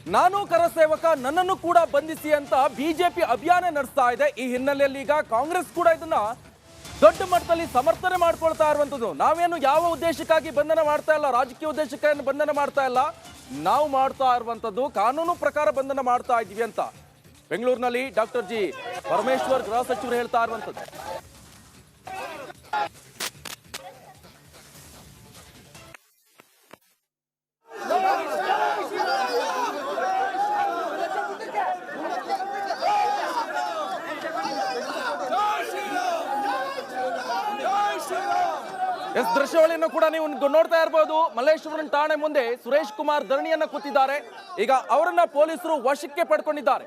ನಾನು ಕರಸೇವಕ ನನ್ನನ್ನು ಕೂಡ ಬಂಧಿಸಿ ಅಂತ ಬಿಜೆಪಿ ಅಭಿಯಾನ ನಡೆಸ್ತಾ ಇದೆ. ಈ ಹಿನ್ನೆಲೆಯಲ್ಲಿ ಈಗ ಕಾಂಗ್ರೆಸ್ ಕೂಡ ಇದನ್ನ ದೊಡ್ಡ ಮಟ್ಟದಲ್ಲಿ ಸಮರ್ಥನೆ ಮಾಡ್ಕೊಳ್ತಾ ಇರುವಂತದ್ದು. ನಾವೇನು ಯಾವ ಉದ್ದೇಶಕ್ಕಾಗಿ ಬಂಧನ ಮಾಡ್ತಾ ಇಲ್ಲ, ರಾಜಕೀಯ ಉದ್ದೇಶಕ್ಕಾಗಿ ಬಂಧನ ಮಾಡ್ತಾ ಇಲ್ಲ, ನಾವು ಮಾಡ್ತಾ ಇರುವಂತದ್ದು ಕಾನೂನು ಪ್ರಕಾರ ಬಂಧನ ಮಾಡ್ತಾ ಇದೀವಿ ಅಂತ ಬೆಂಗಳೂರಿನಲ್ಲಿ ಡಾಕ್ಟರ್ ಜಿ ಪರಮೇಶ್ವರ್ ಗೃಹ ಸಚಿವರು ಹೇಳ್ತಾ ಇರುವಂತದ್ದು. ದೃಶ್ಯಾವಳಿಯನ್ನು ಕೂಡ ನೀವು ನೋಡ್ತಾ ಇರಬಹುದು. ಮಲ್ಲೇಶ್ವರಂ ಠಾಣೆ ಮುಂದೆ ಸುರೇಶ್ ಕುಮಾರ್ ಧರಣಿಯನ್ನ ಕೂತಿದ್ದಾರೆ. ಈಗ ಅವರನ್ನ ಪೊಲೀಸರು ವಶಕ್ಕೆ ಪಡ್ಕೊಂಡಿದ್ದಾರೆ.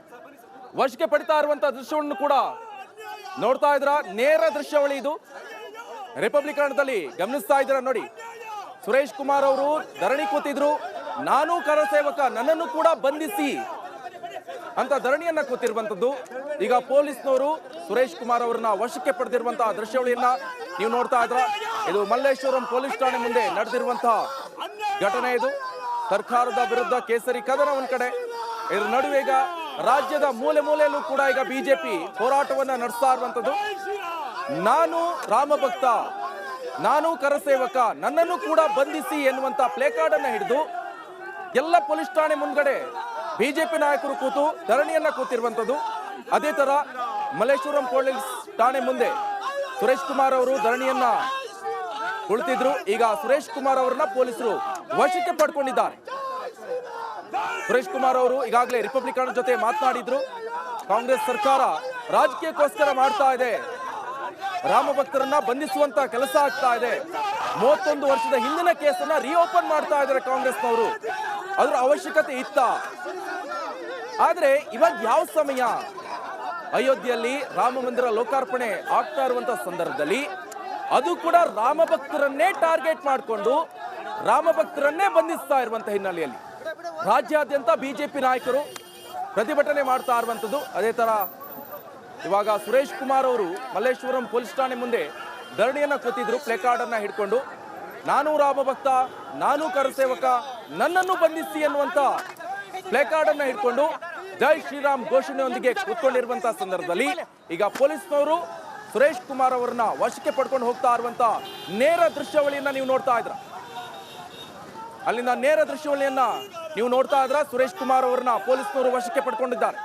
ವಶಕ್ಕೆ ಪಡಿತಾ ಇರುವಂತಹ ದೃಶ್ಯವನ್ನು ಕೂಡ ನೋಡ್ತಾ ಇದ್ರ. ನೇರ ದೃಶ್ಯಾವಳಿ ಇದು. ರಿಪಬ್ಲಿಕನ್ದಲ್ಲಿ ಗಮನಿಸ್ತಾ ಇದ್ದೀರಾ ನೋಡಿ. ಸುರೇಶ್ ಕುಮಾರ್ ಅವರು ಧರಣಿ ಕೂತಿದ್ರು. ನಾನು ಕರಸೇವಕ ನನ್ನನ್ನು ಕೂಡ ಬಂಧಿಸಿ ಅಂತ ಧರಣಿಯನ್ನ ಕೂತಿರುವಂತದ್ದು. ಈಗ ಪೊಲೀಸ್ನವರು ಸುರೇಶ್ ಕುಮಾರ್ ಅವರನ್ನ ವಶಕ್ಕೆ ಪಡೆದಿರುವಂತಹ ದೃಶ್ಯಾವಳಿಯನ್ನ ನೀವು ನೋಡ್ತಾ ಇದ್ರ. ಇದು ಮಲ್ಲೇಶ್ವರಂ ಪೊಲೀಸ್ ಠಾಣೆ ಮುಂದೆ ನಡೆದಿರುವಂತಹ ಘಟನೆ. ಇದು ಸರ್ಕಾರದ ವಿರುದ್ಧ ಕೇಸರಿ ಕದನ ಒಂದ್ ಕಡೆ, ಇದರ ನಡುವೆ ಈಗ ರಾಜ್ಯದ ಮೂಲೆ ಮೂಲೆಯಲ್ಲೂ ಕೂಡ ಈಗ ಬಿಜೆಪಿ ಹೋರಾಟವನ್ನ ನಡೆಸ್ತಾ ಇರುವಂತದ್ದು. ನಾನು ರಾಮಭಕ್ತ, ನಾನು ಕರಸೇವಕ, ನನ್ನನ್ನು ಕೂಡ ಬಂಧಿಸಿ ಎನ್ನುವಂತ ಪ್ಲೇ ಕಾರ್ಡ್ ಅನ್ನ ಹಿಡಿದು ಎಲ್ಲ ಪೊಲೀಸ್ ಠಾಣೆ ಮುಂದ್ಗಡೆ ಬಿಜೆಪಿ ನಾಯಕರು ಕೂತು ಧರಣಿಯನ್ನ ಕೂತಿರುವಂತದ್ದು. ಅದೇ ತರ ಮಲ್ಲೇಶ್ವರಂ ಪೊಲೀಸ್ ಠಾಣೆ ಮುಂದೆ ಸುರೇಶ್ ಕುಮಾರ್ ಅವರು ಧರಣಿಯನ್ನ ಕುಳಿತಿದ್ರು. ಈಗ ಸುರೇಶ್ ಕುಮಾರ್ ಅವರನ್ನ ಪೊಲೀಸರು ವಶಕ್ಕೆ ಪಡ್ಕೊಂಡಿದ್ದಾರೆ. ಸುರೇಶ್ ಕುಮಾರ್ ಅವರು ಈಗಾಗಲೇ ರಿಪಬ್ಲಿಕನ್ ಜೊತೆ ಮಾತನಾಡಿದ್ರು. ಕಾಂಗ್ರೆಸ್ ಸರ್ಕಾರ ರಾಜಕೀಯಕ್ಕೋಸ್ಕರ ಮಾಡ್ತಾ ಇದೆ, ರಾಮ ಭಕ್ತರನ್ನ ಬಂಧಿಸುವಂತ ಕೆಲಸ ಆಗ್ತಾ ಇದೆ. 31 ವರ್ಷದ ಹಿಂದಿನ ಕೇಸನ್ನ ರಿಓಪನ್ ಮಾಡ್ತಾ ಇದ್ದಾರೆ ಕಾಂಗ್ರೆಸ್ನವರು. ಅದ್ರ ಅವಶ್ಯಕತೆ ಇತ್ತ? ಆದ್ರೆ ಇವಾಗ ಯಾವ ಸಮಯ? ಅಯೋಧ್ಯೆಯಲ್ಲಿ ರಾಮ ಮಂದಿರ ಲೋಕಾರ್ಪಣೆ ಆಗ್ತಾ ಇರುವಂತಹ ಸಂದರ್ಭದಲ್ಲಿ ಅದು ಕೂಡ ರಾಮ ಭಕ್ತರನ್ನೇ ಟಾರ್ಗೆಟ್ ಮಾಡಿಕೊಂಡು ರಾಮ ಭಕ್ತರನ್ನೇ ಬಂಧಿಸ್ತಾ ಇರುವಂತಹ ಹಿನ್ನೆಲೆಯಲ್ಲಿ ರಾಜ್ಯಾದ್ಯಂತ ಬಿಜೆಪಿ ನಾಯಕರು ಪ್ರತಿಭಟನೆ ಮಾಡ್ತಾ ಇರುವಂತದ್ದು. ಅದೇ ತರ ಇವಾಗ ಸುರೇಶ್ ಕುಮಾರ್ ಅವರು ಮಲ್ಲೇಶ್ವರಂ ಪೊಲೀಸ್ ಠಾಣೆ ಮುಂದೆ ಧರಣಿಯನ್ನ ಕೂತಿದ್ರು. ಪ್ಲೇ ಕಾರ್ಡ್ ಅನ್ನ ಹಿಡ್ಕೊಂಡು ನಾನು ರಾಮ ಭಕ್ತ, ನಾನು ಕರಸೇವಕ, ನನ್ನನ್ನು ಬಂಧಿಸಿ ಎನ್ನುವಂತ ಪ್ಲೇ ಕಾರ್ಡ್ ಅನ್ನ ಹಿಡ್ಕೊಂಡು ಜೈ ಶ್ರೀರಾಮ್ ಘೋಷಣೆಯೊಂದಿಗೆ ಕೂತ್ಕೊಂಡಿರುವಂತಹ ಸಂದರ್ಭದಲ್ಲಿ ಈಗ ಪೊಲೀಸ್ನವರು ಸುರೇಶ್ ಕುಮಾರ್ ಅವರನ್ನ ವಶಕ್ಕೆ ಪಡ್ಕೊಂಡು ಹೋಗ್ತಾ ಇರುವಂತ ನೇರ ದೃಶ್ಯಾವಳಿಯನ್ನ ನೀವು ನೋಡ್ತಾ ಇದ್ರ. ಅಲ್ಲಿಂದ ನೇರ ದೃಶ್ಯಾವಳಿಯನ್ನ ನೀವು ನೋಡ್ತಾ ಇದ್ರ. ಸುರೇಶ್ ಕುಮಾರ್ ಅವರನ್ನ ಪೊಲೀಸ್ನವರು ವಶಕ್ಕೆ ಪಡ್ಕೊಂಡಿದ್ದಾರೆ.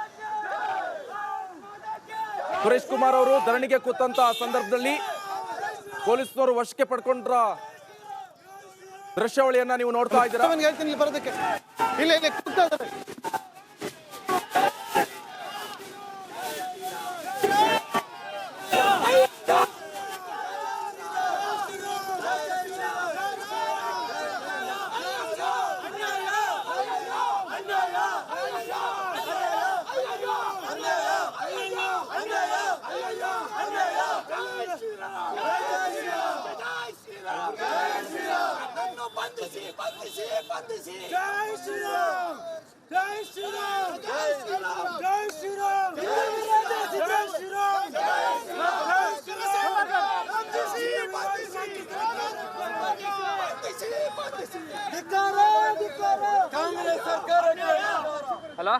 ಸುರೇಶ್ ಕುಮಾರ್ ಅವರು ಧರಣಿಗೆ ಕೂತಂತ ಸಂದರ್ಭದಲ್ಲಿ ಪೊಲೀಸ್ನವರು ವಶಕ್ಕೆ ಪಡ್ಕೊಂಡ್ರ ದೃಶ್ಯಾವಳಿಯನ್ನ ನೀವು ನೋಡ್ತಾ ಇದ್ದೀರಾ. ಹಲೋ